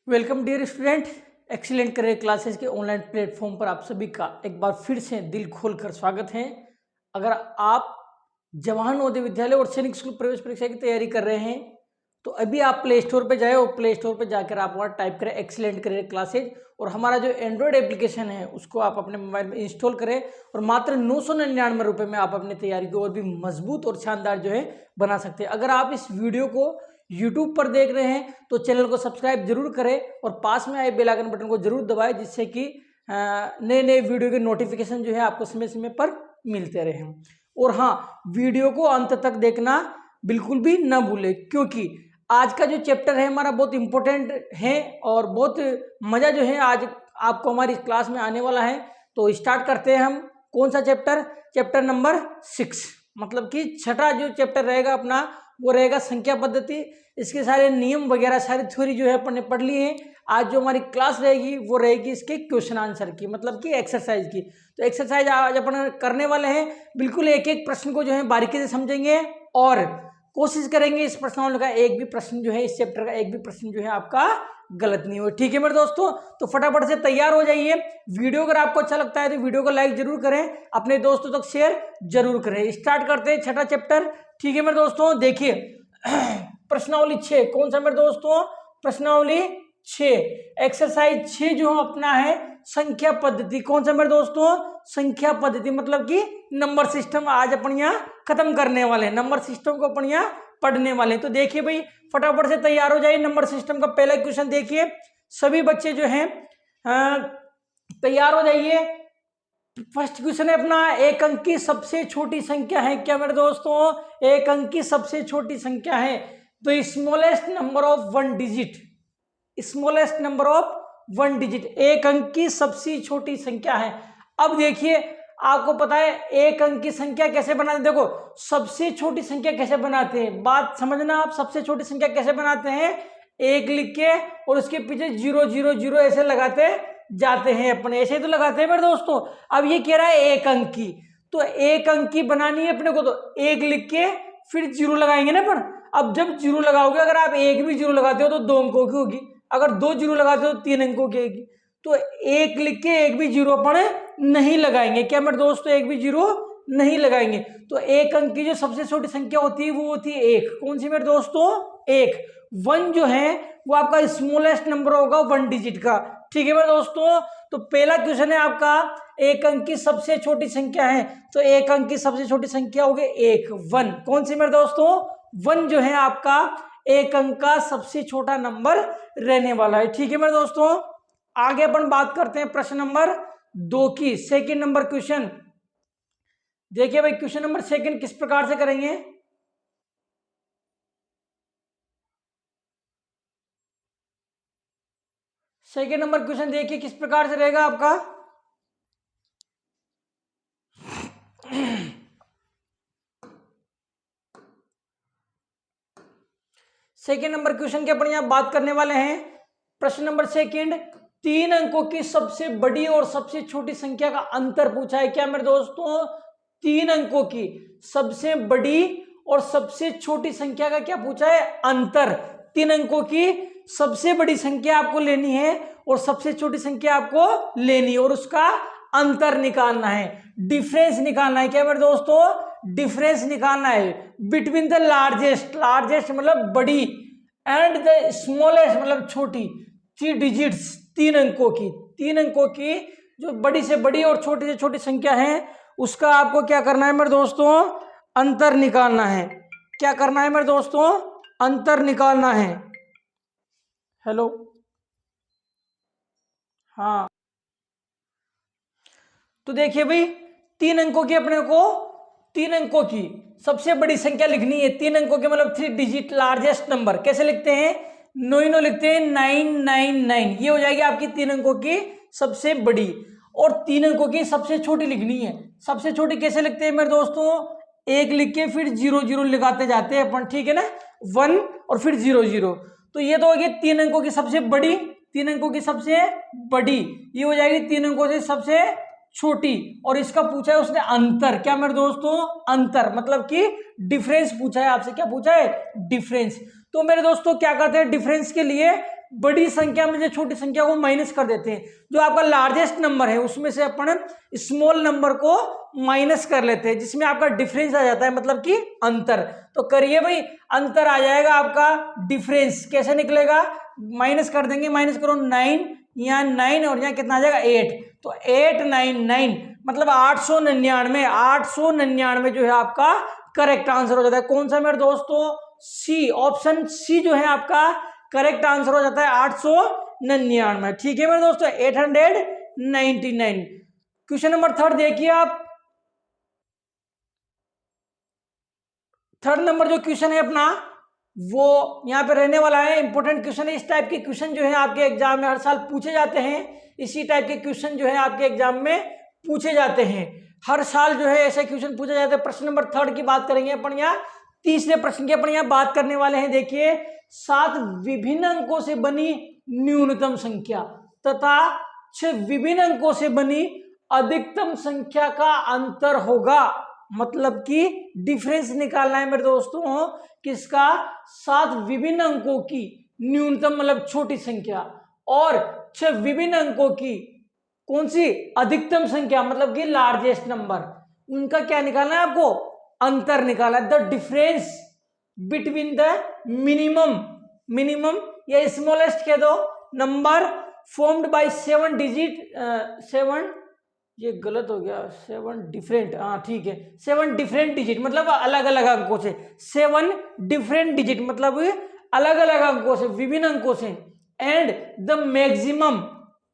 Welcome dear student, excellent career classes के online platform पर आप सभी का एक बार फिर से दिल खोलकर स्वागत है। अगर आप जवाहर नवोदय विद्यालय और सैनिक स्कूल प्रवेश परीक्षा की तैयारी कर रहे हैं तो अभी आप प्ले स्टोर पर जाए और प्ले स्टोर पर जाकर आप वहाँ टाइप करें एक्सीलेंट करियर क्लासेज और हमारा जो एंड्रॉयड एप्लीकेशन है उसको आप अपने मोबाइल में इंस्टॉल करें और मात्र 999 रुपये में आप अपनी तैयारी को और भी मजबूत और शानदार जो है बना सकते हैं। अगर आप इस वीडियो को YouTube पर देख रहे हैं तो चैनल को सब्सक्राइब जरूर करें और पास में आए बेल आइकन बटन को जरूर दबाएं जिससे कि नए नए वीडियो के नोटिफिकेशन जो है आपको समय समय पर मिलते रहें। और हाँ, वीडियो को अंत तक देखना बिल्कुल भी ना भूलें क्योंकि आज का जो चैप्टर है हमारा बहुत इंपॉर्टेंट है और बहुत मज़ा जो है आज आपको हमारी क्लास में आने वाला है। तो स्टार्ट करते हैं हम। कौन सा चैप्टर? चैप्टर नंबर 6, मतलब कि छठा जो चैप्टर रहेगा अपना वो रहेगा संख्या पद्धति। इसके सारे नियम वगैरह सारी थ्योरी जो है अपन ने पढ़ ली है। आज जो हमारी क्लास रहेगी वो रहेगी इसके क्वेश्चन आंसर की, मतलब कि एक्सरसाइज की। तो एक्सरसाइज आज अपन करने वाले हैं, बिल्कुल एक एक प्रश्न को जो है बारीकी से समझेंगे और कोशिश करेंगे इस प्रश्नावली का एक भी प्रश्न जो है, इस चैप्टर का एक भी प्रश्न जो है आपका गलत नहीं हो। ठीक है मेरे दोस्तों, तो फटाफट से तैयार हो जाइए। वीडियो अगर आपको अच्छा लगता है तो वीडियो को लाइक जरूर करें, अपने दोस्तों तक शेयर जरूर करें। स्टार्ट करते हैं छठा चैप्टर। ठीक है मेरे दोस्तों, देखिए प्रश्नावली 6। कौन सा मेरे दोस्तों? प्रश्नावली 6, एक्सरसाइज 6 जो अपना है संख्या पद्धति। कौन सा मेरे दोस्तों? संख्या पद्धति, मतलब कि नंबर सिस्टम आज अपन यहाँ खत्म करने वाले हैं, नंबर सिस्टम को अपन यहाँ पढ़ने वाले हैं। तो देखिए भाई फटाफट से तैयार हो जाइए। नंबर सिस्टम का पहला क्वेश्चन देखिए, सभी बच्चे जो हैं तैयार हो जाइए। फर्स्ट क्वेश्चन है अपना, एक अंक की सबसे छोटी संख्या है क्या मेरे दोस्तों? एक अंक की सबसे छोटी संख्या है तो smallest number of 1 digit, smallest number of 1 digit एक अंक की सबसे छोटी संख्या है। अब देखिए आपको पता है एक अंक की संख्या कैसे बनाते हैं। देखो सबसे छोटी संख्या कैसे बनाते हैं, बात समझना आप। सबसे छोटी संख्या कैसे बनाते हैं? एक लिख के और उसके पीछे 0 0 0 ऐसे लगाते जाते हैं अपन, ऐसे ही तो लगाते हैं मेरे दोस्तों। अब ये कह रहा है एक अंक की, तो एक अंक की बनानी है अपने को, तो एक लिख के फिर 0 लगाएंगे ना अपन। अब जब 0 लगाओगे, अगर आप एक भी 0 लगाते हो तो 2 अंकों की होगी, अगर 2 0 लगाते हो तो 3 अंकों की होगी। तो एक लिख के एक भी 0 अपन नहीं लगाएंगे, क्या मेरे दोस्तों? एक भी 0 नहीं लगाएंगे। तो एक अंक की जो सबसे छोटी संख्या होती है वो होती है 1। कौन सी मेरे दोस्तों? 1। 1 जो है वो आपका स्मॉलेस्ट नंबर होगा 1 डिजिट का। ठीक है मेरे दोस्तों, तो पहला क्वेश्चन है आपका एक अंक की सबसे छोटी संख्या है, तो एक अंक की सबसे छोटी संख्या होगी 1, 1। कौन सी मेरे दोस्तों? 1 जो है आपका एक अंक का सबसे छोटा नंबर रहने वाला है। ठीक है मेरे दोस्तों, आगे अपन बात करते हैं प्रश्न नंबर 2 की। सेकंड नंबर क्वेश्चन देखिए भाई, क्वेश्चन नंबर सेकंड किस प्रकार से करेंगे। सेकंड नंबर क्वेश्चन देखिए किस प्रकार से रहेगा आपका। सेकेंड नंबर क्वेश्चन के अपन यहां बात करने वाले हैं। प्रश्न नंबर सेकंड, 3 अंकों की सबसे बड़ी और सबसे छोटी संख्या का अंतर पूछा है क्या मेरे दोस्तों? 3 अंकों की सबसे बड़ी और सबसे छोटी संख्या का क्या पूछा है? अंतर। 3 अंकों की सबसे बड़ी संख्या आपको लेनी है और सबसे छोटी संख्या आपको लेनी है और उसका अंतर निकालना है, डिफरेंस निकालना है। क्या मेरे दोस्तों? डिफरेंस निकालना है बिटवीन द लार्जेस्ट, लार्जेस्ट मतलब बड़ी, एंड द स्मॉलेस्ट मतलब छोटी। 3 डिजिट्स, 3 अंकों की, 3 अंकों की जो बड़ी से बड़ी और छोटी से छोटी संख्या है उसका आपको क्या करना है मेरे दोस्तों? अंतर निकालना है। क्या करना है मेरे दोस्तों? अंतर निकालना है। हेलो, हाँ, तो देखिए भाई 3 अंकों की अपने को 3 अंकों की सबसे बड़ी संख्या लिखनी है। 3 अंकों के मतलब 3 डिजिट लार्जेस्ट नंबर कैसे लिखते हैं? 9 लिखते हैं, 999। ये हो जाएगी आपकी 3 अंकों की सबसे बड़ी। और 3 अंकों की सबसे छोटी लिखनी है। सबसे छोटी कैसे लिखते हैं मेरे दोस्तों? एक लिख के फिर 0 0 लगाते जाते हैं अपन, ठीक है ना, 1 और फिर 0 0। तो ये तो होगी 3 अंकों की सबसे बड़ी, 3 अंकों की सबसे बड़ी। ये हो जाएगी 3 अंकों से सबसे छोटी। और इसका पूछा है उसने अंतर। क्या मेरे दोस्तों? अंतर, मतलब कि डिफरेंस पूछा है आपसे। क्या पूछा है? डिफरेंस। तो मेरे दोस्तों क्या करते हैं डिफरेंस के लिए? बड़ी संख्या में से छोटी संख्या को माइनस कर देते हैं। जो आपका लार्जेस्ट नंबर है उसमें से अपन स्मॉल नंबर को माइनस कर लेते हैं, जिसमें आपका डिफरेंस आ जाता है, मतलब कि अंतर। तो करिए भाई, अंतर आ जाएगा आपका डिफरेंस। कैसे निकलेगा? माइनस कर देंगे, माइनस करो 9, यहाँ 9 और यहाँ कितना आ जाएगा 8, तो 899 मतलब 899। 899 जो है आपका करेक्ट आंसर हो जाता है। कौन सा मेरे दोस्तों? सी, ऑप्शन सी जो है आपका करेक्ट आंसर हो जाता है 899। ठीक है मेरे दोस्तों, 899। क्वेश्चन नंबर 3 देखिए आप। थर्ड नंबर जो क्वेश्चन है अपना वो यहाँ पे रहने वाला है, इंपॉर्टेंट क्वेश्चन है। इस टाइप के क्वेश्चन जो है आपके एग्जाम में हर साल पूछे जाते हैं। इसी टाइप के क्वेश्चन जो है आपके एग्जाम में पूछे जाते हैं हर साल, जो है ऐसे क्वेश्चन पूछे जाते हैं। प्रश्न नंबर 3 की बात करेंगे अपन यहाँ। तीसरे प्रश्न की अपन यहाँ बात करने वाले हैं। देखिए, 7 विभिन्न अंकों से बनी न्यूनतम संख्या तथा 6 विभिन्न अंकों से बनी अधिकतम संख्या का अंतर होगा। मतलब कि डिफरेंस निकालना है मेरे दोस्तों किसका? 7 विभिन्न अंकों की न्यूनतम मतलब छोटी संख्या और 6 विभिन्न अंकों की कौन सी? अधिकतम संख्या, मतलब कि लार्जेस्ट नंबर। उनका क्या निकालना है आपको? अंतर निकालना है। The difference between the minimum या स्मॉलेस्ट कह दो नंबर फॉर्म्ड बाय 7 डिजिट 7, ये गलत हो गया, 7 डिफरेंट, हाँ ठीक है, 7 डिफरेंट डिजिट मतलब अलग अलग अंकों से। 7 डिफरेंट डिजिट मतलब अलग अलग अंकों से, विभिन्न अंकों से। And the maximum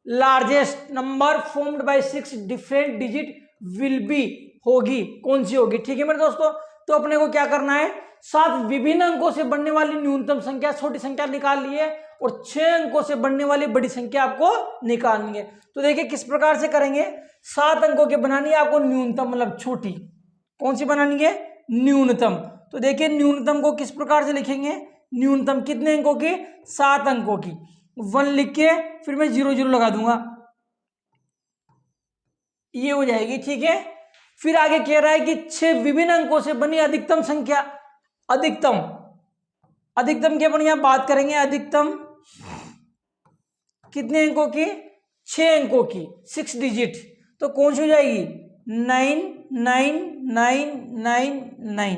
largest number formed by 6 different digit will be, होगी, कौन सी होगी? ठीक है मेरे दोस्तों, तो अपने को क्या करना है? 7 विभिन्न अंकों से बनने वाली न्यूनतम संख्या, छोटी संख्या निकाल ली है और 6 अंकों से बनने वाली बड़ी संख्या आपको निकालनी है। तो देखिए किस प्रकार से करेंगे। 7 अंकों की बनानी है आपको न्यूनतम मतलब छोटी, कौन सी बनानी है? न्यूनतम। तो देखिए न्यूनतम को किस प्रकार से लिखेंगे? न्यूनतम कितने अंकों की? 7 अंकों की। 1 लिख के फिर मैं 0 0 लगा दूंगा, ये हो जाएगी। ठीक है, फिर आगे कह रहा है कि 6 विभिन्न अंकों से बनी अधिकतम संख्या। अधिकतम की अपन यहां बात करेंगे। अधिकतम कितने अंकों की? 6 अंकों की, 6 डिजिट। तो कौन सी हो जाएगी? 9 9 9 9 9,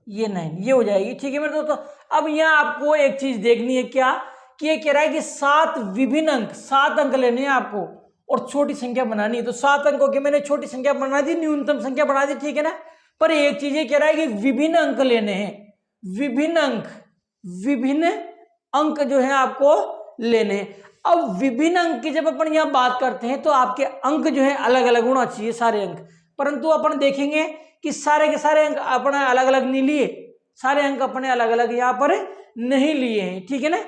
ये 9, ये हो जाएगी। ठीक है मेरे दोस्तों, अब यहां आपको एक चीज देखनी है क्या, कि ये कह रहा है कि 7 विभिन्न अंक, 7 अंक लेने हैं आपको और छोटी संख्या बनानी है। तो 7 अंकों की मैंने छोटी संख्या बना दी, न्यूनतम संख्या बना दी, ठीक है ना। पर एक चीज ये कह रहा है कि विभिन्न अंक लेने हैं, विभिन्न अंक जो है आपको लेने हैं। अब विभिन्न अंक की जब अपन यहां बात करते हैं तो आपके अंक जो है अलग अलग होना चाहिए, सारे अंक। परंतु अपन देखेंगे कि सारे के सारे अंक अपने अलग अलग नहीं लिए, सारे अंक अपने अलग अलग यहां पर नहीं लिए हैं, ठीक है ना।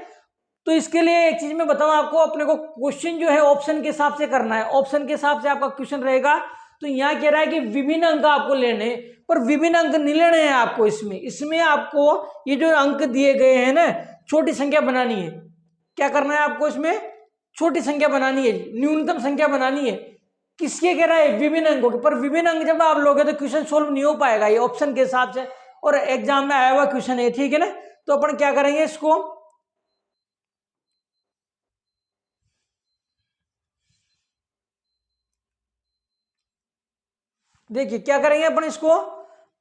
तो इसके लिए एक चीज मैं बताऊं आपको, अपने को क्वेश्चन जो है ऑप्शन के हिसाब से करना है। ऑप्शन के हिसाब से आपका क्वेश्चन रहेगा। तो यहाँ कह रहा है कि विभिन्न अंक आपको लेने हैं, पर विभिन्न अंक नहीं लेने हैं आपको। इसमें आपको ये जो अंक दिए गए हैं ना, छोटी संख्या बनानी है। क्या करना है आपको? इसमें छोटी संख्या बनानी है, न्यूनतम संख्या बनानी है। किसके कह रहा है? विभिन्न अंकों के। पर विभिन्न अंक जब आप लोगे तो क्वेश्चन सोल्व नहीं हो पाएगा, ये ऑप्शन के हिसाब से, और एग्जाम में आया हुआ क्वेश्चन है, ठीक है ना। तो अपन क्या करेंगे, इसको देखिए क्या करेंगे अपन, इसको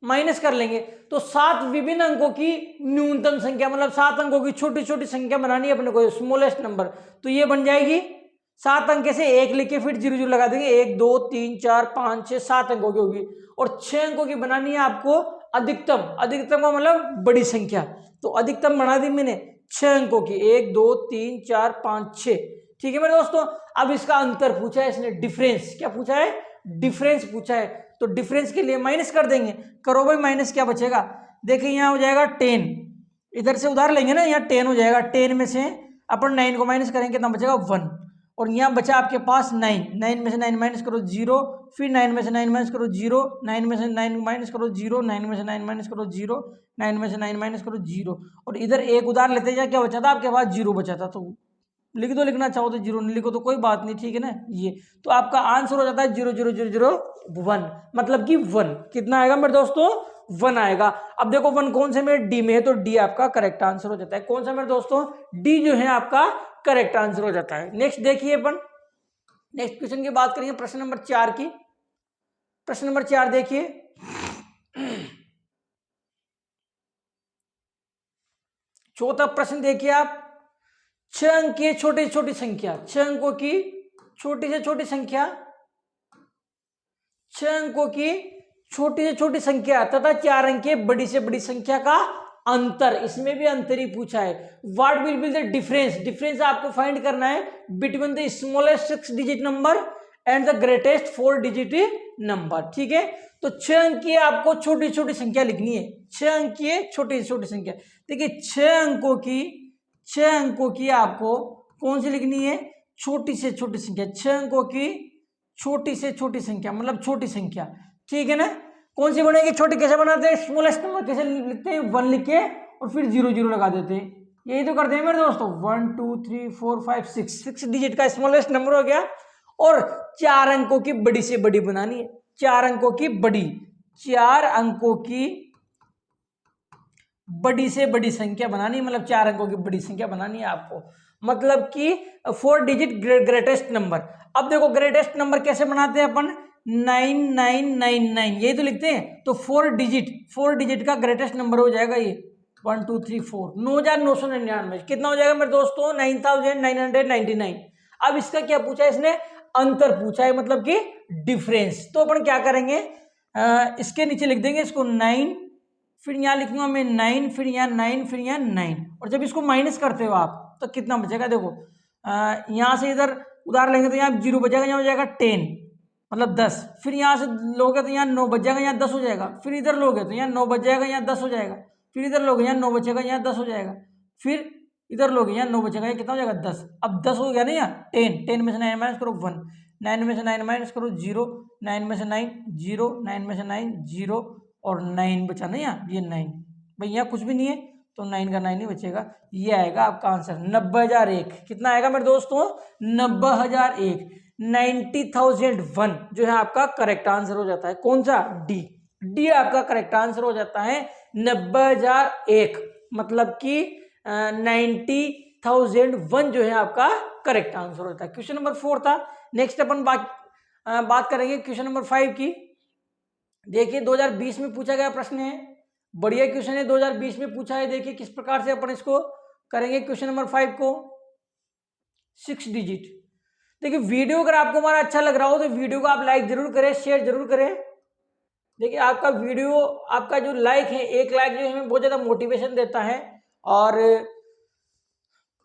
माइनस कर लेंगे। तो 7 विभिन्न अंकों की न्यूनतम संख्या मतलब 7 अंकों की छोटी छोटी संख्या बनानी है अपने को, स्मॉलेस्ट नंबर। तो ये बन जाएगी 7 अंक से 1 लिख के फिर 0 0 लगा देंगे। 1 2 3 4 5 6 7 अंकों की होगी। और 6 अंकों की बनानी है आपको अधिकतम। अधिकतम का मतलब बड़ी संख्या। तो अधिकतम बना दी मैंने 6 अंकों की, 1 2 3 4 5 6, ठीक है मेरे दोस्तों। अब इसका अंतर पूछा है इसने, डिफरेंस। क्या पूछा है? डिफरेंस पूछा है। तो डिफरेंस के लिए माइनस कर देंगे। करो भाई माइनस, क्या बचेगा? देखिए यहाँ हो जाएगा 10, इधर से उधार लेंगे ना, यहाँ 10 हो जाएगा। 10 में से अपन 9 को माइनस करेंगे, कितना बचेगा? 1। और यहाँ बचा आपके पास 9, 9 में से 9 माइनस करो 0, फिर 9 में से 9 माइनस करो 0, 9 में से 9 माइनस करो 0, 9 में से 9 माइनस करो 0, 9 में से 9 माइनस करो 0। और इधर एक उधार लेते जा, क्या बचा था आपके पास? 0 बचा था। तो लिख दो, लिखना चाहो तो 0, नहीं लिखो तो कोई बात नहीं, ठीक है ना। ये तो आपका आंसर हो जाता है 0 0 0 0 1, मतलब कि 1। कितना आएगा मेरे दोस्तों? 1 आएगा। अब देखो 1 कौन से में, डी में है, तो डी आपका करेक्ट आंसर हो जाता है। कौन सा मेरे दोस्तों, डी जो है आपका करेक्ट आंसर हो जाता है। नेक्स्ट देखिए अपन नेक्स्ट क्वेश्चन की बात करेंगे प्रश्न नंबर 4 की। प्रश्न नंबर 4 देखिए, चौथा प्रश्न देखिए आप, 6 अंक की छोटी छोटी संख्या, 6 अंकों की छोटी से छोटी संख्या, 6 अंकों की छोटी से छोटी संख्या तथा 4 अंक की बड़ी से बड़ी संख्या का अंतर, इसमें भी अंतर ही पूछा है। What will be the difference, difference आपको फाइंड करना है between the smallest 6 digit number and the greatest 4 digit number. ठीक है, तो 6 अंक की आपको छोटी छोटी संख्या लिखनी है, 6 अंक की छोटी छोटी संख्या। देखिए 6 अंकों की आपको कौन सी लिखनी है, छोटी से छोटी संख्या, 6 अंकों की छोटी से छोटी संख्या मतलब छोटी संख्या। ठीक है ना, कौन सी बनेगी छोटी, कैसे बनाते हैं, स्मॉलेस्ट नंबर कैसे लिखते हैं, 1 लिख के और फिर 0 0 लगा देते हैं, यही तो करते हैं मेरे दोस्तों। 1 2 3 4 5 6 डिजिट का स्मॉलेस्ट नंबर हो गया, और 4 अंकों की बड़ी से बड़ी बनानी है, 4 अंकों की बड़ी, 4 अंकों की बड़ी से बड़ी संख्या बनानी है, मतलब 4 अंकों की बड़ी संख्या बनानी है आपको, मतलब कि 4 डिजिट ग्रेटेस्ट नंबर। अब देखो ग्रेटेस्ट नंबर कैसे बनाते हैं अपन, 9999 यही तो लिखते हैं, तो 4 डिजिट का ग्रेटेस्ट नंबर हो जाएगा ये 1 2 3 4, 9999 कितना हो जाएगा मेरे दोस्तों, 9999। अब इसका क्या पूछा है इसने, अंतर पूछा है, मतलब कि डिफरेंस। तो अपन क्या करेंगे, इसके नीचे लिख देंगे इसको 9, फिर यहाँ लिखूंगा मैं 9, फिर यहाँ 9, फिर यहाँ 9, और जब इसको माइनस करते हो आप तो कितना बचेगा, देखो यहाँ से इधर उधार लेंगे तो यहाँ 0 बचेगा, यहाँ हो जाएगा 10 मतलब 10, फिर यहाँ से लोगे तो यहाँ 9 बच जाएगा, यहाँ 10 हो जाएगा, फिर इधर लोगे तो यहाँ 9 बच जाएगा, यहाँ 10 हो जाएगा, फिर इधर लोगे यहाँ 9 बचेगा, यहाँ 10 हो जाएगा, फिर इधर लोगे यहाँ 9 बचेगा, यहाँ कितना हो जाएगा 10। अब 10 हो गया ना, यहाँ 10 में से 9 माइनस करो 1, 9 में से 9 माइनस करो 0, 9 में से 9 0, 9 में से 9 0, और 9 बचा ना यहाँ, ये 9 भाई, यहाँ कुछ भी नहीं है तो 9 का 9 ही बचेगा, ये आएगा आपका आंसर 90,001। कितना आएगा मेरे दोस्तों, 90,001, 90,001 जो है आपका करेक्ट आंसर हो जाता है। कौन सा, डी आपका करेक्ट आंसर हो जाता है 90,001, मतलब कि 90,001 जो है आपका करेक्ट आंसर होता है। क्वेश्चन नंबर 4 था। नेक्स्ट अपन बात करेंगे क्वेश्चन नंबर 5 की। देखिए 2020 में पूछा गया प्रश्न है, बढ़िया क्वेश्चन है, 2020 में पूछा है। देखिए किस प्रकार से अपन इसको करेंगे क्वेश्चन नंबर 5 को, 6 डिजिट। देखिए वीडियो अगर आपको हमारा अच्छा लग रहा हो तो वीडियो को आप लाइक जरूर करें, शेयर जरूर करें। देखिए आपका वीडियो, आपका जो लाइक है, 1 लाइक जो हमें बहुत ज्यादा मोटिवेशन देता है। और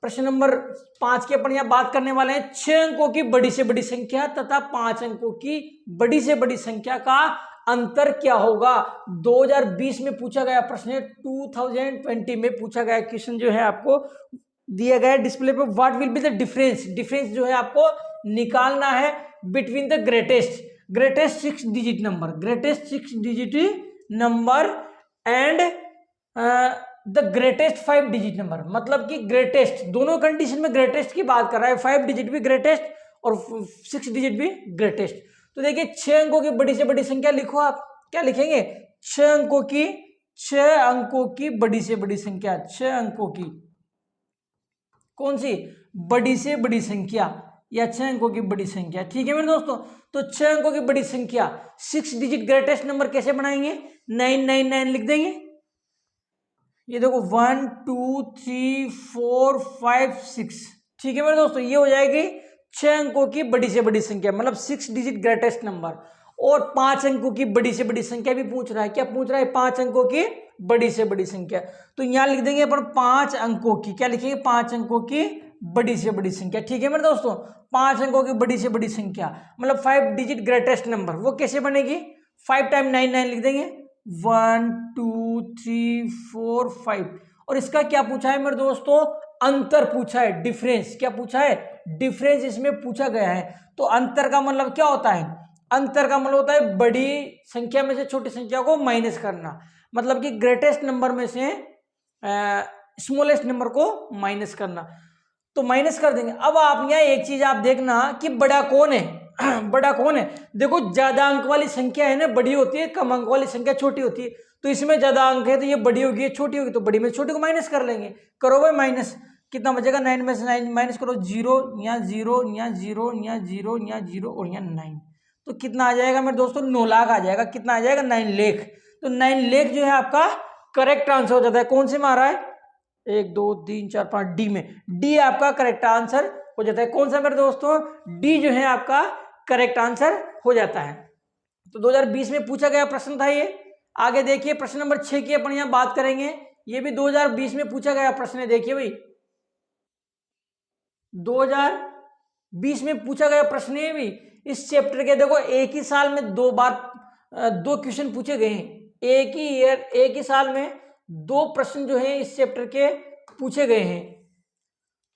प्रश्न नंबर 5 की अपन यहाँ बात करने वाले हैं, 6 अंकों की बड़ी से बड़ी संख्या तथा 5 अंकों की बड़ी से बड़ी संख्या का अंतर क्या होगा। 2020 में पूछा गया प्रश्न है, 2020 में पूछा गया क्वेश्चन जो है आपको दिया गया डिस्प्ले पे। What will be the difference, difference जो है आपको निकालना है between the greatest 6 digit number, greatest 6 digit number and the greatest 5 digit number, मतलब कि ग्रेटेस्ट, दोनों कंडीशन में ग्रेटेस्ट की बात कर रहा है, 5 डिजिट भी ग्रेटेस्ट और 6 डिजिट भी ग्रेटेस्ट। तो देखिए 6 अंकों की बड़ी से बड़ी संख्या लिखो, आप क्या लिखेंगे, 6 अंकों की बड़ी से बड़ी संख्या, 6 अंकों की कौन सी, बड़ी से बड़ी संख्या या 6 अंकों की बड़ी संख्या। ठीक है मेरे दोस्तों, तो 6 अंकों की बड़ी संख्या, 6 डिजिट ग्रेटेस्ट नंबर कैसे बनाएंगे, 999 लिख देंगे। ये देखो 1 2 3 4 5 6। ठीक है मेरे दोस्तों, ये हो जाएगी 6 अंकों की बड़ी से बड़ी संख्या, मतलब 6 डिजिट ग्रेटेस्ट नंबर। और 5 अंकों की बड़ी से बड़ी संख्या भी पूछ रहा है, क्या पूछ रहा है, 5 अंकों की बड़ी से बड़ी संख्या। तो यहां लिख देंगे अपन 5 अंकों की, क्या लिखेंगे, 5 अंकों की बड़ी से बड़ी संख्या। ठीक है मेरे दोस्तों, 5 अंकों की बड़ी से बड़ी संख्या मतलब 5 डिजिट ग्रेटेस्ट नंबर, वो कैसे बनेगी, 5 टाइम 99 लिख देंगे, 1 2 3 4 5। और इसका क्या पूछा है मेरे दोस्तों, अंतर पूछा है, डिफरेंस। क्या पूछा है, डिफरेंस इसमें पूछा गया है। तो अंतर का मतलब क्या होता है, अंतर का मतलब होता है बड़ी संख्या में से छोटी संख्या को माइनस करना, मतलब कि ग्रेटेस्ट नंबर में से स्मॉलेस्ट नंबर को माइनस करना। तो माइनस कर देंगे। अब आप यहाँ एक चीज आप देखना कि बड़ा कौन है, बड़ा कौन है? देखो ज्यादा अंक वाली संख्या है ना बड़ी होती है, कम अंक वाली संख्या छोटी होती है। तो इसमें ज्यादा अंक है तो ये बड़ी होगी, ये छोटी होगी, तो बड़ी में छोटी को माइनस कर लेंगे। करो भाई माइनस, कितना बचेगा? 9 में से 9 माइनस करो, 0 यहाँ 0 यहाँ 0 यहाँ 0 यहाँ 0 और यहाँ 9। तो कितना आ जाएगा मेरे दोस्तों? 9 लाख आ जाएगा। कितना आ जाएगा? 9 लाख। तो 9 लाख जो है आपका करेक्ट आंसर हो जाता है। कौन से में आ रहा है? 1 2 3 4 5 डी में। डी आपका करेक्ट आंसर हो जाता है। कौन सा मेरे दोस्तों? डी जो है आपका करेक्ट आंसर हो जाता है। तो 2020 में पूछा गया प्रश्न था ये। आगे देखिए प्रश्न नंबर 6 की अपन यहां बात करेंगे। ये भी 2020 में पूछा गया प्रश्न है। देखिए भाई 2020 में पूछा गया प्रश्न है भी इस चैप्टर के। देखो एक ही साल में 2 बार 2 क्वेश्चन पूछे गए हैं। एक ही ईयर एक ही साल में 2 प्रश्न जो है इस चैप्टर के पूछे गए हैं।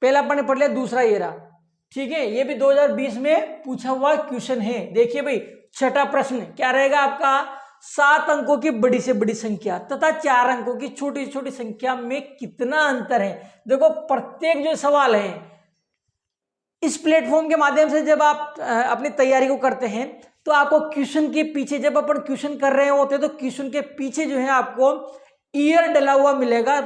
पहला अपन ने पढ़ लिया, दूसरा ये रहा। ठीक है, ये भी 2020 में पूछा हुआ क्वेश्चन है। देखिए भाई छठा प्रश्न क्या रहेगा आपका? 7 अंकों की बड़ी से बड़ी संख्या तथा 4 अंकों की छोटी छोटी संख्या में कितना अंतर है? देखो प्रत्येक जो सवाल है इस प्लेटफॉर्म के माध्यम से जब आप अपनी तैयारी को करते हैं तो आपको क्वेश्चन के पीछे, जब अपन क्वेश्चन कर रहे होते हैं तो क्वेश्चन के पीछे जो है आपको ईयर डला हुआ मिलेगा,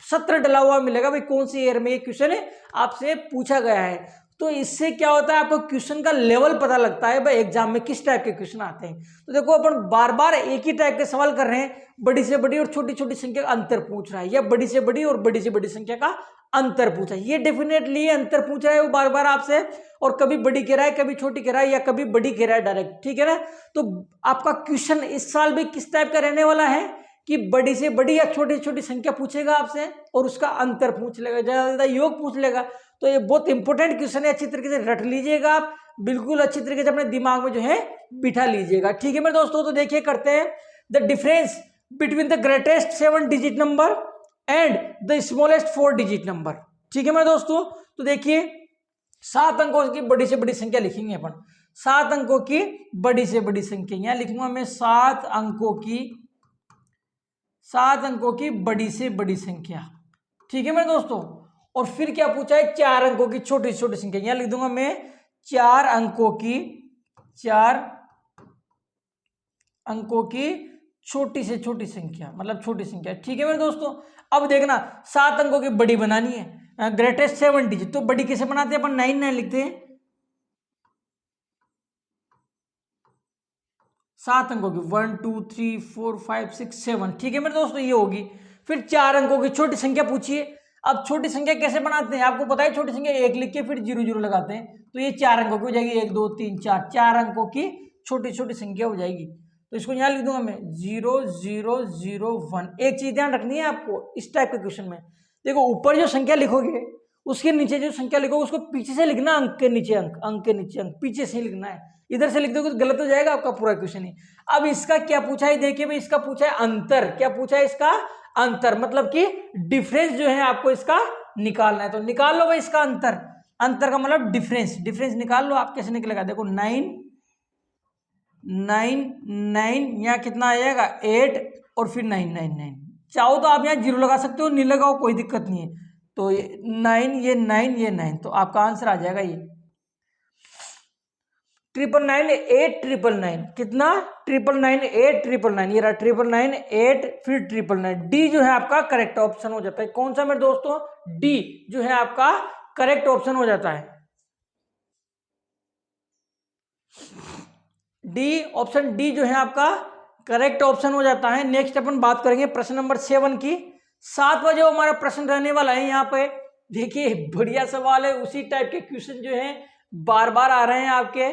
सत्र डला हुआ मिलेगा। भाई कौन सी ईयर में ये क्वेश्चन है आपसे पूछा गया है। तो इससे क्या होता है? आपको क्वेश्चन का लेवल पता लगता है भाई एग्जाम में किस टाइप के क्वेश्चन आते हैं। तो देखो अपन बार बार एक ही टाइप के सवाल कर रहे हैं, बड़ी से बड़ी और छोटी छोटी संख्या का अंतर पूछ रहा है, या बड़ी से बड़ी और बड़ी से बड़ी संख्या का अंतर पूछा है। ये डेफिनेटली अंतर पूछ रहा है वो बार बार आपसे, और कभी बड़ी कह रहा है, कभी छोटी कह रहा है, या कभी बड़ी कह रहा है डायरेक्ट। ठीक है ना? तो आपका क्वेश्चन इस साल भी किस टाइप का रहने वाला है कि बड़ी से बड़ी या छोटी छोटी संख्या पूछेगा आपसे और उसका अंतर पूछ लेगा, ज्यादा ज्यादा योग पूछ लेगा। तो ये बहुत इंपॉर्टेंट क्वेश्चन है, अच्छी तरीके से रट लीजिएगा आप, बिल्कुल अच्छी तरीके से अपने दिमाग में जो है बिठा लीजिएगा। ठीक है मेरे दोस्तों, तो देखिए करते हैं the difference between the greatest 7 digit number and the smallest 4 digit number. ठीक है मेरे दोस्तों, तो देखिए 7 अंकों की बड़ी से बड़ी संख्या लिखेंगे अपन। 7 अंकों की बड़ी से बड़ी संख्या यहां लिखूंगा मैं, 7 अंकों की बड़ी से बड़ी संख्या। ठीक है मेरे दोस्तों, और फिर क्या पूछा है? 4 अंकों की छोटी छोटी संख्या। यहां लिख दूंगा मैं 4 अंकों की छोटी से छोटी संख्या, मतलब छोटी संख्या। ठीक है मेरे दोस्तों, अब देखना 7 अंकों की बड़ी बनानी है, ग्रेटेस्ट 7 डिजिट। तो बड़ी कैसे बनाते हैं अपन? 9 लिखते हैं। 7 अंकों की 1 2 3 4 5 6 7। ठीक है मेरे दोस्तों, ये होगी। फिर 4 अंकों की छोटी संख्या पूछिए। अब छोटी संख्या कैसे बनाते हैं आपको पता है? छोटी संख्या 1 लिख के फिर 0 0 लगाते हैं, तो ये 4 अंकों की हो जाएगी। 1 2 3 4, 4 अंकों की छोटी छोटी संख्या हो जाएगी। तो इसको यहाँ लिख दूंगा मैं 0 0 0 1। एक चीज ध्यान रखनी है आपको इस टाइप के क्वेश्चन में। देखो ऊपर जो संख्या लिखोगे उसके नीचे जो संख्या लिखोगे उसको पीछे से लिखना, अंक के नीचे अंक के नीचे अंक, पीछे से ही लिखना है। इधर से लिख दोगे तो गलत हो जाएगा आपका पूरा क्वेश्चन ही। अब इसका क्या पूछा है? देखिए भाई इसका पूछा है अंतर। क्या पूछा है? इसका अंतर, मतलब कि डिफरेंस जो है आपको इसका निकालना है। तो निकाल लो भाई इसका अंतर। अंतर का मतलब डिफरेंस निकाल लो आप। कैसे निकलेगा? देखो 9 9 9 यहाँ कितना आ जाएगा? 8 और फिर 9 9 9। चाहो तो आप यहाँ 0 लगा सकते हो, नहीं लगाओ कोई दिक्कत नहीं है। तो 9 ये 9 ये 9, तो आपका आंसर आ जाएगा ये 999 8 999। कितना? 999 8 999। ये रहा 999 8 फिर 999। डी जो है आपका करेक्ट ऑप्शन हो जाता है। कौन सा मेरे दोस्तों? डी जो है आपका करेक्ट ऑप्शन हो जाता है। डी, ऑप्शन डी जो है आपका करेक्ट ऑप्शन हो जाता है। नेक्स्ट अपन बात करेंगे प्रश्न नंबर 7 की। 7 बजे हमारा प्रश्न रहने वाला है। यहाँ पे देखिए बढ़िया सवाल है, उसी टाइप के क्वेश्चन जो है बार बार आ रहे हैं आपके।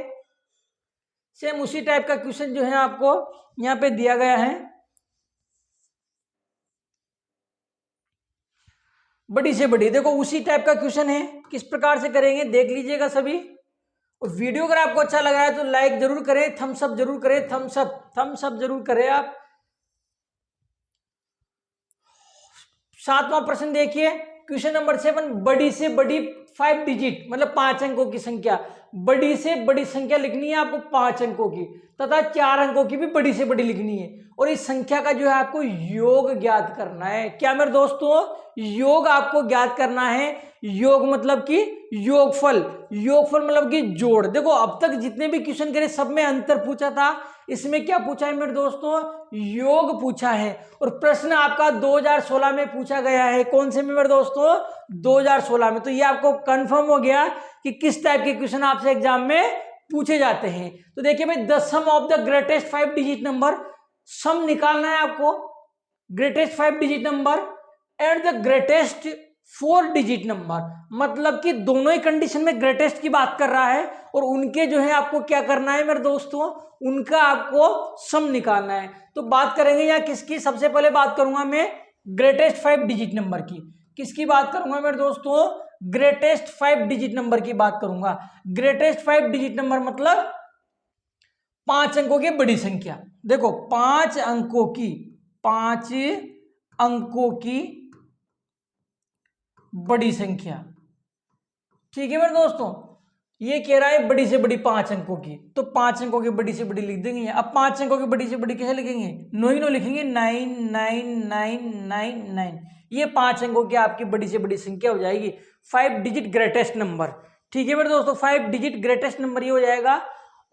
सेम उसी टाइप का क्वेश्चन जो है आपको यहाँ पे दिया गया है। बड़ी से बड़ी, देखो उसी टाइप का क्वेश्चन है। किस प्रकार से करेंगे देख लीजिएगा सभी। और वीडियो अगर आपको अच्छा लग रहा है तो लाइक जरूर करें, थम्स अप जरूर करें, थम्स अप जरूर करें आप। 7वां प्रश्न देखिए, क्वेश्चन नंबर 7। बड़ी से बड़ी 5 डिजिट मतलब 5 अंकों की संख्या। बड़ी से बड़ी संख्या लिखनी है आपको 5 अंकों की, तथा 4 अंकों की भी बड़ी से बड़ी लिखनी है, और इस संख्या का जो है आपको योग ज्ञात करना है। क्या मेरे दोस्तों, योग आपको ज्ञात करना है। योग मतलब कि योगफल, योगफल मतलब कि जोड़। देखो अब तक जितने भी क्वेश्चन करे सब में अंतर पूछा था, इसमें क्या पूछा है मेरे दोस्तों, योग पूछा है। और प्रश्न आपका 2016 में पूछा गया है। कौन से में मेरे दोस्तों, 2016 में। तो ये आपको कंफर्म हो गया कि किस टाइप के क्वेश्चन आपसे एग्जाम में पूछे जाते हैं। तो देखिए भाई, the sum of the greatest 5 digit number, sum निकालना है आपको greatest 5 digit number and the greatest 4 digit number, मतलब कि दोनों ही कंडीशन में ग्रेटेस्ट की बात कर रहा है, और उनके जो है आपको क्या करना है मेरे दोस्तों, उनका आपको सम निकालना है। तो बात करेंगे यहाँ किसकी, सबसे पहले बात करूंगा मैं ग्रेटेस्ट 5 डिजिट नंबर की। किसकी बात करूंगा मेरे दोस्तों, ग्रेटेस्ट 5 डिजिट नंबर की बात करूंगा। ग्रेटेस्ट 5 डिजिट नंबर मतलब 5 अंकों की बड़ी संख्या। देखो 5 अंकों की बड़ी संख्या, ठीक है मेरे दोस्तों। ये कह रहा है बड़ी से बड़ी 5 अंकों की, तो 5 अंकों की बड़ी से बड़ी लिख देंगे। अब 5 अंकों की बड़ी से बड़ी कैसे लिखेंगे, नो ही नो लिखेंगे, 99999। ये 5 अंकों की आपकी बड़ी से बड़ी संख्या हो जाएगी, 5 डिजिट ग्रेटेस्ट नंबर। ठीक है मेरे दोस्तों, 5 डिजिट ग्रेटेस्ट नंबर ये हो जाएगा।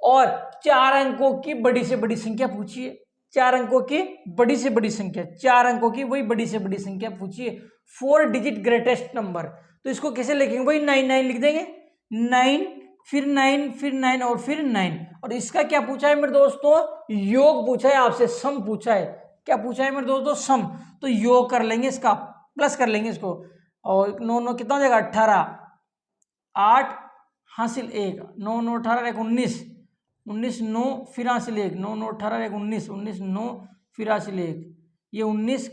और 4 अंकों की बड़ी से बड़ी संख्या पूछिए, 4 अंकों की बड़ी से बड़ी संख्या, 4 अंकों की वही बड़ी से बड़ी संख्या पूछिए, 4 डिजिट ग्रेटेस्ट नंबर। तो इसको कैसे लिखेंगे, वही 99 लिख देंगे, 9 फिर 9 फिर 9 और फिर 9। और इसका क्या पूछा है मेरे दोस्तों, योग पूछा है आपसे, सम पूछा है। क्या पूछा है मेरे दोस्तों, सम। तो योग कर लेंगे इसका, प्लस कर लेंगे इसको, और 9 9 कितना हो जाएगा, 18, 8 हासिल 1, 9 9 18 1 19, 19 9 फिर हासिल 1, 9 9 18 1 19, 19 9 फिर हासिल 1, ये 19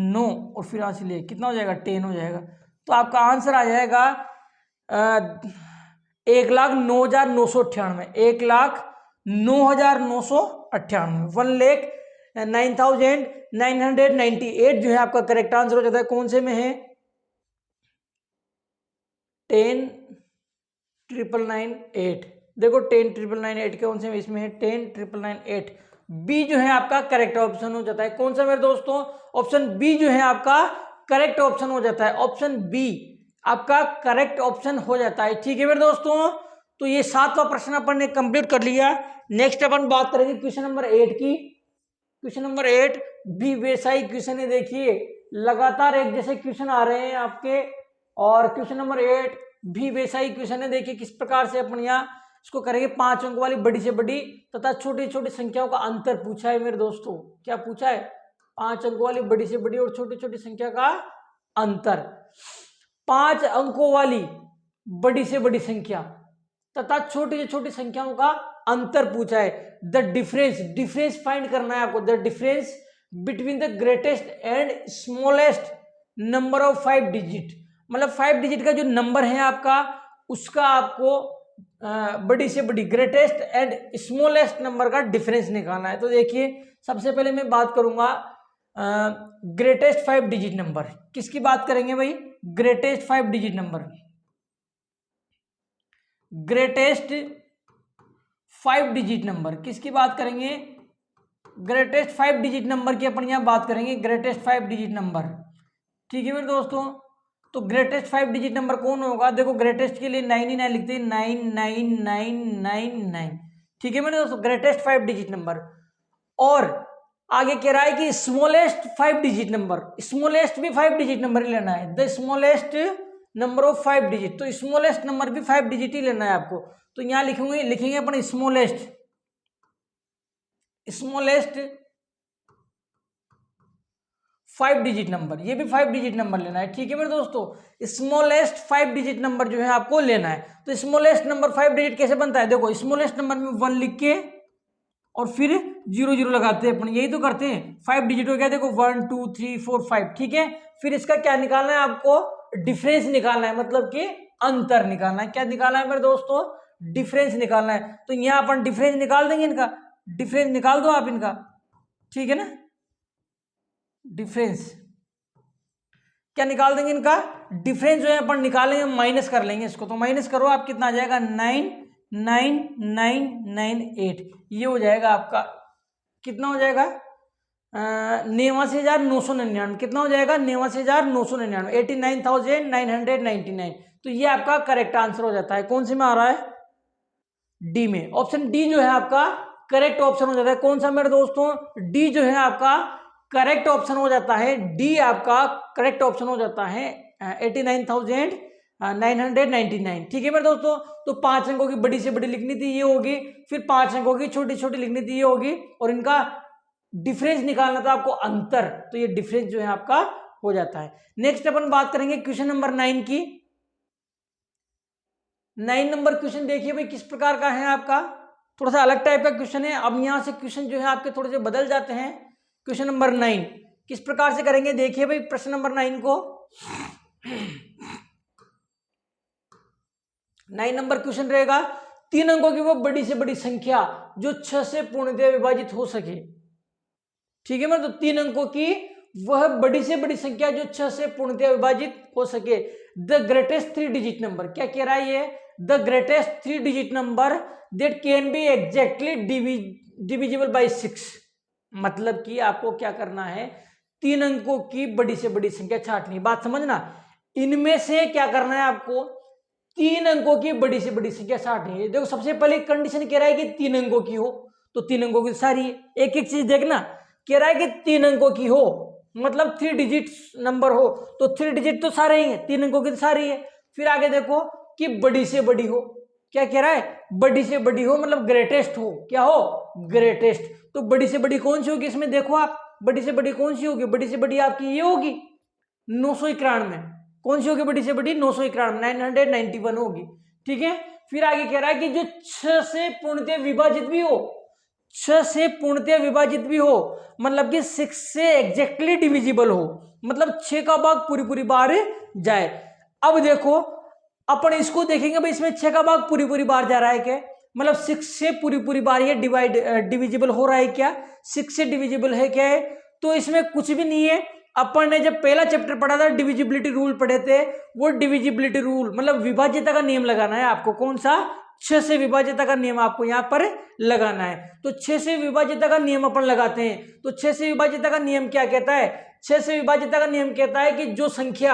9 और फिर हासिल 1, कितना हो जाएगा, 10 हो जाएगा। तो आपका आंसर आ जाएगा 1,09,998, 1,09,998, 1,09,998 जो है आपका करेक्ट आंसर हो जाता है। कौन से में है, 10,998। देखो 10,998 कौन से में, इसमें है 10,998। बी जो है आपका करेक्ट ऑप्शन हो जाता है। कौन सा मेरे दोस्तों, ऑप्शन बी जो है आपका करेक्ट ऑप्शन हो जाता है। ऑप्शन बी आपका करेक्ट ऑप्शन हो जाता है। ठीक है मेरे दोस्तों, तो ये 7वां प्रश्न अपन ने कंप्लीट कर लिया। नेक्स्ट अपन बात करेंगे क्वेश्चन नंबर 8 की। क्वेश्चन नंबर 8 भी वैसा ही क्वेश्चन है। देखिए लगातार एक जैसे क्वेश्चन आ रहे हैं आपके, और क्वेश्चन नंबर 8 भी वैसा ही क्वेश्चन है। देखिए किस प्रकार से अपन यहाँ इसको करेंगे। 5 अंकों वाली बड़ी से बड़ी तथा छोटी छोटी संख्याओं का अंतर पूछा है मेरे दोस्तों। क्या पूछा है, 5 अंकों वाली बड़ी से बड़ी और छोटी छोटी संख्या का अंतर। 5 अंकों वाली बड़ी से बड़ी संख्या तथा छोटी से छोटी संख्याओं का अंतर पूछा है। द डिफरेंस, डिफरेंस फाइंड करना है आपको। The difference between the greatest and smallest number of 5 digit, मतलब 5 डिजिट का जो नंबर है आपका, उसका आपको बड़ी से बड़ी ग्रेटेस्ट एंड स्मॉलेस्ट नंबर का डिफरेंस निकालना है। तो देखिए सबसे पहले मैं बात करूंगा ग्रेटेस्ट 5 डिजिट नंबर। किसकी बात करेंगे भाई, greatest 5 digit number. Greatest 5 digit number किसकी बात करेंगे, ग्रेटेस्ट 5 डिजिट नंबर की अपन यहां बात करेंगे। ग्रेटेस्ट 5 डिजिट नंबर, ठीक है मेरे दोस्तों। तो ग्रेटेस्ट 5 डिजिट नंबर कौन होगा, देखो ग्रेटेस्ट के लिए 99 लिखते हैं, 99999। ठीक है मेरे दोस्तों, ग्रेटेस्ट 5 डिजिट नंबर। और आगे कह रहा है कि स्मॉलेस्ट 5 डिजिट नंबर, स्मॉलेस्ट भी 5 डिजिट नंबर ही लेना है। The smallest number of 5 digit, तो स्मॉलेस्ट नंबर भी 5 डिजिट ही लेना है आपको। तो यहां लिखेंगे अपन स्मॉलेस्ट 5 डिजिट नंबर, ये भी 5 डिजिट नंबर लेना है। ठीक है मेरे दोस्तों, स्मॉलेस्ट 5 डिजिट नंबर जो है आपको लेना है। तो स्मॉलेस्ट नंबर 5 डिजिट कैसे बनता है, देखो स्मॉलेस्ट नंबर में 1 लिख के और फिर 0 0 लगाते हैं अपन, यही तो करते हैं। 5 डिजिट हो गया, देखो 1 2 3 4 5। ठीक है, फिर इसका क्या निकालना है आपको, डिफरेंस निकालना है, मतलब कि अंतर निकालना है। क्या निकालना है मेरे दोस्तों, डिफरेंस निकालना है। तो यहां अपन डिफरेंस निकाल देंगे, इनका डिफरेंस निकाल दो आप इनका, ठीक है ना। डिफरेंस क्या निकाल देंगे, इनका डिफरेंस जो है अपन निकालेंगे, माइनस कर लेंगे इसको। तो माइनस करो आप, कितना आ जाएगा, 9 9998, ये हो जाएगा आपका, कितना हो जाएगा 89,999, कितना हो जाएगा 89,999, 89,999। तो ये आपका करेक्ट आंसर हो जाता है। कौन से में आ रहा है? डी में। ऑप्शन डी जो है आपका करेक्ट ऑप्शन हो जाता है। कौन सा मेरे दोस्तों? डी जो है आपका करेक्ट ऑप्शन हो जाता है। डी आपका करेक्ट ऑप्शन हो जाता है 89,999। ठीक है मेरे दोस्तों। तो 5 अंकों की बड़ी से बड़ी लिखनी थी, ये होगी। फिर 5 अंकों की छोटी छोटी लिखनी थी, ये होगी। और इनका डिफरेंस निकालना था आपको, अंतर। तो ये डिफरेंस जो है आपका हो जाता है। नेक्स्ट अपन बात करेंगे क्वेश्चन नंबर 9 की। 9 नंबर क्वेश्चन देखिए भाई किस प्रकार का है आपका, थोड़ा सा अलग टाइप का क्वेश्चन है। अब यहां से क्वेश्चन जो है आपके थोड़े से बदल जाते हैं। क्वेश्चन नंबर 9 किस प्रकार से करेंगे देखिए भाई, प्रश्न नंबर 9 को। 9 नंबर क्वेश्चन रहेगा, 3 अंकों की वो बड़ी से बड़ी संख्या जो 6 से पूर्णतः विभाजित हो सके। ठीक है, मतलब 3 अंकों की वह बड़ी से बड़ी संख्या जो 6 से पूर्णतः विभाजित हो सके। द ग्रेटेस्ट 3 डिजिट नंबर, क्या कह रहा है ये? The greatest 3 digit number that can be exactly divisible by 6। मतलब कि आपको क्या करना है, 3 अंकों की बड़ी से बड़ी संख्या छांटनी। बात समझना, इनमें से क्या करना है आपको, 3 अंकों की बड़ी से बड़ी संख्या छांटनी है। देखो सबसे पहले कंडीशन कह रहा है कि 3 अंकों की हो, तो 3 अंकों की सारी है। एक एक चीज देखना, कह रहा है कि 3 अंकों की हो, मतलब 3 डिजिट नंबर हो, तो 3 डिजिट तो सारे ही है, 3 अंकों की तो सारी है। फिर आगे देखो कि बड़ी से बड़ी हो, क्या कह रहा है? बड़ी से बड़ी हो, मतलब ग्रेटेस्ट हो। क्या हो? ग्रेटेस्ट। तो बड़ी से बड़ी कौन सी होगी इसमें? देखो आप, बड़ी से बड़ी कौन सी होगी? बड़ी से बड़ी आपकी ये होगी 991। कौन सी होगी बड़ी से बड़ी? 991, 991 होगी। ठीक है। फिर आगे कह रहा है कि जो 6 से पूर्णतः विभाजित भी हो, 6 से पूर्णतः विभाजित भी हो, मतलब कि 6 से एग्जैक्टली डिविजिबल हो, मतलब 6 का भाग पूरी पूरी बार जाए। अब देखो अपन इसको देखेंगे भाई, इसमें 6 का भाग पूरी पूरी बार जा रहा है क्या? मतलब 6 से पूरी पूरी बार ये डिविजिबल हो रहा है क्या? 6 से डिविजिबल है क्या है? तो इसमें कुछ भी नहीं है। अपन ने जब पहला चैप्टर पढ़ा था, डिविजिबिलिटी रूल पढ़े थे, वो डिविजिबिलिटी रूल मतलब विभाज्यता का नियम लगाना है आपको। कौन सा? 6 से विभाज्यता का नियम आपको यहाँ पर लगाना है। तो 6 से विभाज्यता का नियम अपन लगाते हैं। तो 6 से विभाज्यता का नियम क्या कहता है? 6 से विभाज्यता का नियम कहता है कि जो संख्या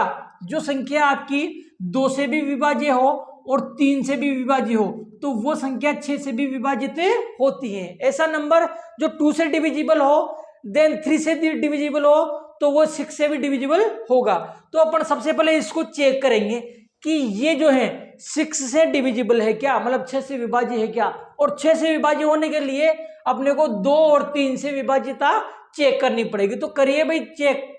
आपकी 2 से भी विभाज्य हो और 3 से भी विभाज्य हो, तो वो संख्या 6 से भी विभाजित होती है। ऐसा नंबर जो 2 से डिविजिबल हो, देन 3 से डिविजिबल हो, तो वो 6 से भी डिविजिबल होगा। तो अपन सबसे पहले इसको चेक करेंगे कि ये जो है 6 से डिविजिबल है क्या, मतलब 6 से विभाज्य है क्या। और 6 से विभाज्य होने के लिए अपने को 2 और 3 से विभाज्यता चेक करनी पड़ेगी। तो करिए भाई चेक।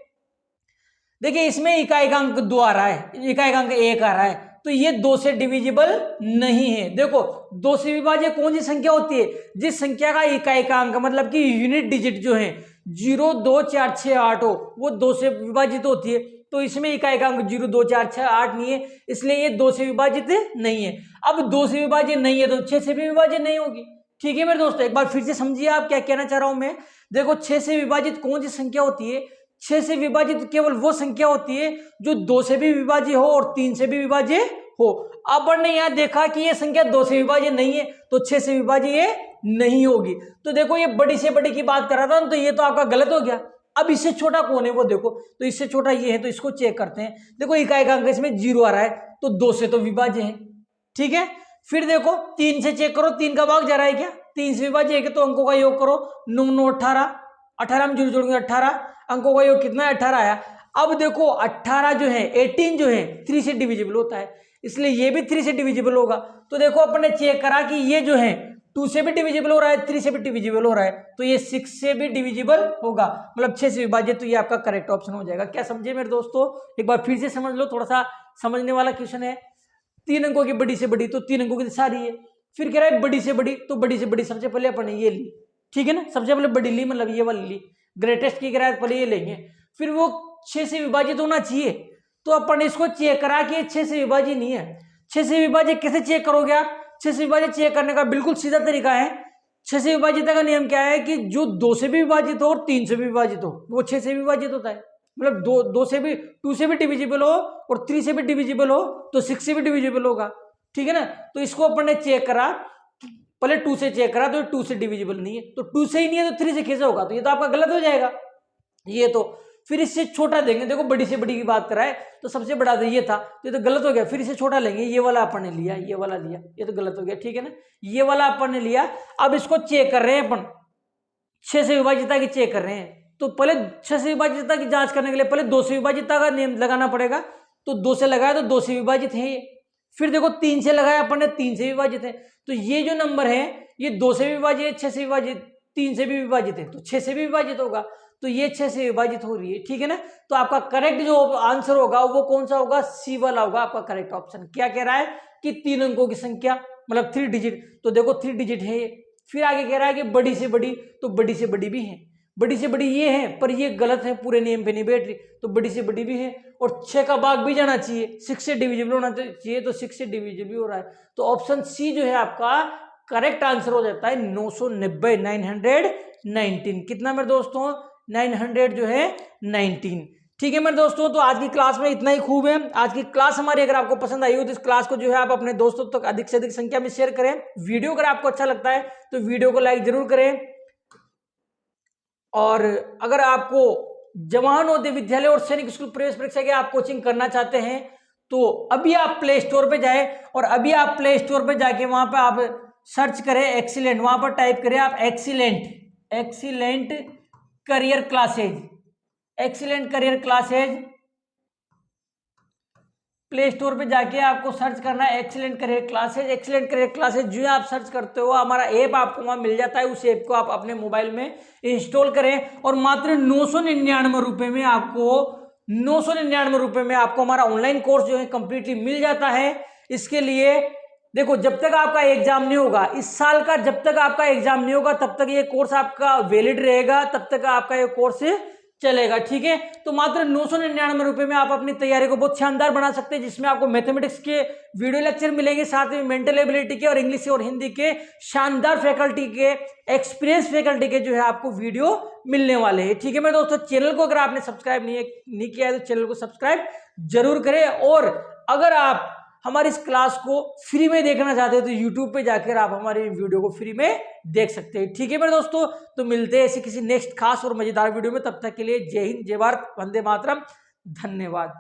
देखिए इसमें इकाई का अंक 2 आ रहा है, इकाई का अंक 1 आ रहा है, तो ये 2 से डिविजिबल नहीं है। देखो 2 से विभाज्य कौन सी संख्या होती है? जिस संख्या का इकाई का अंक मतलब कि यूनिट डिजिट जो है 0, 2, 4, 6, 8 हो, वो 2 से विभाजित होती है। तो इसमें इकाई का अंक 0, 2, 4, 6, 8 नहीं है, इसलिए ये 2 से विभाजित नहीं है। अब 2 से विभाजित नहीं है तो 6 से भी विभाजित नहीं होगी। ठीक है मेरे दोस्तों, एक बार फिर से समझिए आप क्या कहना चाह रहा हूं मैं। देखो 6 से विभाजित कौन सी संख्या होती है? 6 से विभाजित केवल वो संख्या होती है जो 2 से भी विभाज्य हो और 3 से भी विभाज्य हो। अपन ने यहां देखा कि ये संख्या 2 से विभाज्य नहीं है, तो 6 से विभाज्य ये नहीं होगी। तो देखो ये बड़ी से बड़ी की बात कर रहा था, तो ये तो आपका गलत हो गया। अब इससे छोटा कौन है वो देखो, तो इससे छोटा ये है, तो इसको चेक करते हैं। देखो इकाई का अंक इसमें 0 आ रहा है, तो 2 से तो विभाज्य है। ठीक है। फिर देखो 3 से चेक करो, 3 का भाग जा रहा है क्या? 3 से विभाज्य है क्या? तो अंकों का योग करो, 9, 9, 18, 18 में 0 जोड़ेंगे 18, अंकों का योग कितना है? 18 आया। अब देखो 18 जो है 18 जो है 3 से डिविजिबल होता है, इसलिए ये भी 3 से डिविजिबल होगा। तो देखो अपन ने चेक करा कि ये जो है 2 से भी डिविजिबल हो रहा है, 3 से भी डिविजिबल हो रहा है, तो ये 6 से भी डिविजिबल होगा, मतलब 6 से विभाजित। तो ये आपका करेक्ट ऑप्शन हो जाएगा। क्या समझे मेरे दोस्तों? एक बार फिर से समझ लो, थोड़ा सा समझने वाला क्वेश्चन है। 3 अंकों की बड़ी से बड़ी, तो 3 अंकों की सारी है। फिर कह रहा है बड़ी से बड़ी, तो बड़ी से बड़ी सबसे पहले अपन ने ये ली। ठीक है ना, सबसे पहले बड़ी ली, मतलब ये वाली ली। ग्रेटेस्ट की कह रहा है पहले ये लेंगे, फिर वो 6 से विभाजित होना चाहिए, तो अपन इसको चेक करा कि 6 से विभाजित नहीं है। 6 से विभाजित कैसे चेक करोगे आप? 6 से विभाजित चेक करने का बिल्कुल सीधा तरीका है। 6 से विभाजित का नियम क्या है कि जो 2 से भी विभाजित हो और 3 से भी विभाजित हो, वो 6 से विभाजित होता है। मतलब 2 से भी, 2 से भी डिविजिबल हो और 3 से भी डिविजिबल हो, तो 6 से भी डिविजिबल होगा। ठीक है ना। तो इसको अपन ने चेक करा, पहले 2 से चेक करा तो 2 से डिविजिबल नहीं है, तो 2 से ही नहीं है तो 3 से कैसे होगा, तो ये तो आपका गलत हो जाएगा। ये तो फिर इससे छोटा देंगे, देखो बड़ी से बड़ी की बात कराए तो सबसे बड़ा तो ये था, तो ये तो गलत हो गया। फिर इसे छोटा लेंगे, ये वाला अपन ने लिया, ये वाला लिया, ये तो गलत हो गया, ठीक है ना। ये वाला अपन ने लिया, अब इसको चेक कर रहे हैं अपन, 6 से विभाजितता की चेक कर रहे हैं। तो पहले 6 से विभाजितता की जांच करने के लिए पहले 2 से विभाजितता का नियम लगाना पड़ेगा, तो 2 से लगाया तो 2 से विभाजित है ये। फिर देखो 3 से लगाया अपन ने, 3 से विभाजित है, तो ये जो नंबर है ये 2 से भी विभाजित है, 6 से विभाजित, 3 से भी विभाजित है, तो 6 से भी विभाजित होगा, तो ये 6 से विभाजित हो रही है, ठीक है ना। तो आपका करेक्ट जो आंसर होगा वो कौन सा होगा, सी वाला होगा आपका करेक्ट ऑप्शन। क्या कह रहा है कि 3 अंकों की संख्या, मतलब 3 डिजिट, तो देखो 3 डिजिट है ये। फिर आगे कह रहा है कि बड़ी से बड़ी, तो बड़ी से बड़ी भी है, बड़ी से बड़ी ये है, पर ये गलत है, पूरे नियम पे नहीं बैठ रही, तो बड़ी से बड़ी भी है, और 6 का भाग भी जाना चाहिए, 6 से डिविजिबल होना चाहिए, तो 6 से डिविजिबल हो रहा है, तो ऑप्शन सी जो है आपका करेक्ट आंसर हो जाता है 990, 919। कितना मेरे दोस्तों, 900 जो है 19। ठीक है मेरे दोस्तों, तो आज की क्लास में इतना ही खूब है। आज की क्लास हमारी अगर आपको पसंद आई हो तो इस क्लास को जो है आप अपने दोस्तों तक अधिक से अधिक संख्या में शेयर करें। वीडियो अगर आपको अच्छा लगता है तो वीडियो को लाइक जरूर करें, और अगर आपको जवाहर नवोदय विद्यालय और सैनिक स्कूल प्रवेश परीक्षा की आप कोचिंग करना चाहते हैं तो अभी आप प्ले स्टोर पे जाएं, और अभी आप प्ले स्टोर पे जाके वहां पे आप सर्च करें एक्सीलेंट, वहां पर टाइप करें आप excellent career classes, excellent career classes. Play store पे जाके आपको सर्च करना है excellent career classes. Excellent career classes जो आप सर्च करते हो हमारा ऐप आपको वहां मिल जाता है, उस ऐप को आप अपने मोबाइल में इंस्टॉल करें, और मात्र 999 रुपए में आपको 999 रुपए में आपको हमारा ऑनलाइन कोर्स जो है कंप्लीटली मिल जाता है। इसके लिए देखो, जब तक आपका एग्जाम नहीं होगा इस साल का, जब तक आपका एग्जाम नहीं होगा तब तक ये कोर्स आपका वैलिड रहेगा, तब तक आपका ये कोर्स चलेगा, ठीक है। तो मात्र 999 रुपए में आप अपनी तैयारी को बहुत शानदार बना सकते हैं, जिसमें आपको मैथमेटिक्स के वीडियो लेक्चर मिलेंगे, साथ में मेंटल एबिलिटी के और इंग्लिश और हिंदी के शानदार फैकल्टी के, एक्सपीरियंस फैकल्टी के जो है आपको वीडियो मिलने वाले हैं, ठीक है मेरे दोस्तों। चैनल को अगर आपने सब्सक्राइब नहीं किया है तो चैनल को सब्सक्राइब जरूर करें, और अगर आप हमारी इस क्लास को फ्री में देखना चाहते हैं तो यूट्यूब पे जाकर आप हमारे वीडियो को फ्री में देख सकते हैं, ठीक है मेरे दोस्तों। तो मिलते हैं ऐसे किसी नेक्स्ट खास और मजेदार वीडियो में, तब तक के लिए जय हिंद, जय भारत, वंदे मातरम, धन्यवाद।